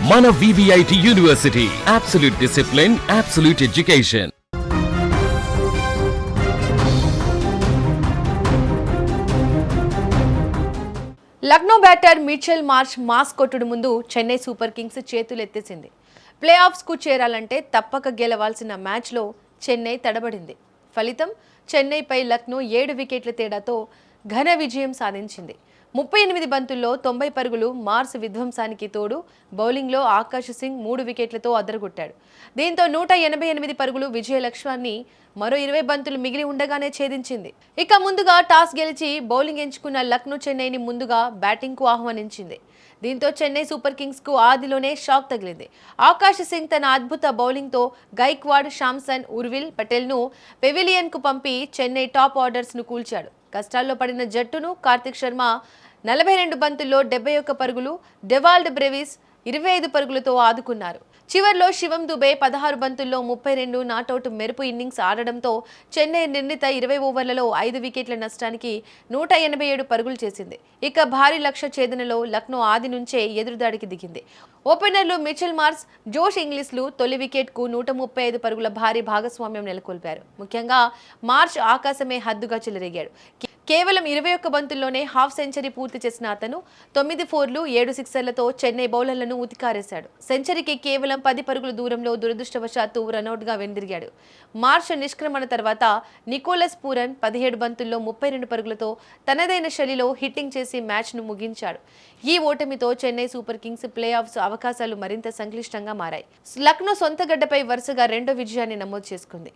మన VVIT university, absolute discipline, absolute education. Lucknow batter Mitchell Marsh mass కొట్టుడు ముందు Chennai Super Kings చేతులెత్తేసింది. Play ఆఫ్స్కు చేరాలంటే తప్పక గెలవాల్సిన మ్యాచ్లో చెన్నై తడబడింది. ఫలితం చెన్నైపై లక్నో 7 వికెట్ల తేడాతో ఘన విజయం సాధించింది. 38 బంతుల్లో 90 పరుగులు మార్స్ విధ్వంసానికి తోడు బౌలింగ్లో ఆకాష్ సింగ్ 3 వికెట్లతో అదరగొట్టాడు. దీంతో 188 పరుగులు విజయ లక్ష్యాన్ని మరో 20 బంతులు మిగిలి ఉండగానే ఛేదించింది. ఇక ముందుగా టాస్ గెలిచి బౌలింగ్ ఎంచుకున్న లక్నో చెన్నైని ముందుగా బ్యాటింగ్కు ఆహ్వానించింది. దీంతో చెన్నై సూపర్ కింగ్స్ కు ఆదిలోనే షాక్ తగిలింది. ఆకాష్ సింగ్ తన అద్భుత బౌలింగ్తో గైక్వాడ్, శాంసన్, ఉర్విల్ పటేల్ను పెవిలియన్కు పంపి చెన్నై టాప్ ఆర్డర్స్ను కూల్చాడు. కష్టాల్లో పడిన జట్టును కార్తిక్ శర్మ 42 బంతుల్లో 71 పరుగులు, డెవాల్డ్ బ్రెవిస్ 25 పరుగులతో ఆదుకున్నారు. చివర్లో శివం దుబే 16 బంతుల్లో 32 నాటౌట్ మెరుపు ఇన్నింగ్స్ ఆడడంతో చెన్నై నిర్ణీత 20 ఓవర్లలో 5 వికెట్ల నష్టానికి 187 పరుగులు చేసింది. ఇక భారీ లక్ష్య ఛేదనలో లక్నో ఆది నుంచే ఎదురుదాడికి దిగింది. ఓపెనర్లు మిచెల్ మార్ష్, జోష్ ఇంగ్లీష్లు తొలి వికెట్కు 135 పరుగుల భారీ భాగస్వామ్యం నెలకొల్పారు. ముఖ్యంగా మార్ష్ ఆకాశమే హద్దుగా చెలరేగాడు. కేవలం 21 బంతుల్లోనే హాఫ్ సెంచరీ పూర్తి చేసిన అతను 9 ఫోర్లు 7 సిక్సర్లతో చెన్నై బౌలర్లను ఉతికారేశాడు. సెంచరీకి కేవలం 10 పరుగుల దూరంలో దురదృష్టవశాత్తు రనౌట్గా వెనుదిరిగాడు. మార్ష్ నిష్క్రమణ తర్వాత నికోలస్ పూరన్ 17 బంతుల్లో 32 పరుగులతో తనదైన శైలిలో హిట్టింగ్ చేసి మ్యాచ్ను ముగించాడు. ఈ ఓటమితో Chennai Super Kings playoffs అవకాశాలు మరింత సంక్లిష్టంగా మారాయి. లక్నో సొంత గడ్డపై వరుసగా 2వ విజయాన్ని నమోదు చేసుకుంది.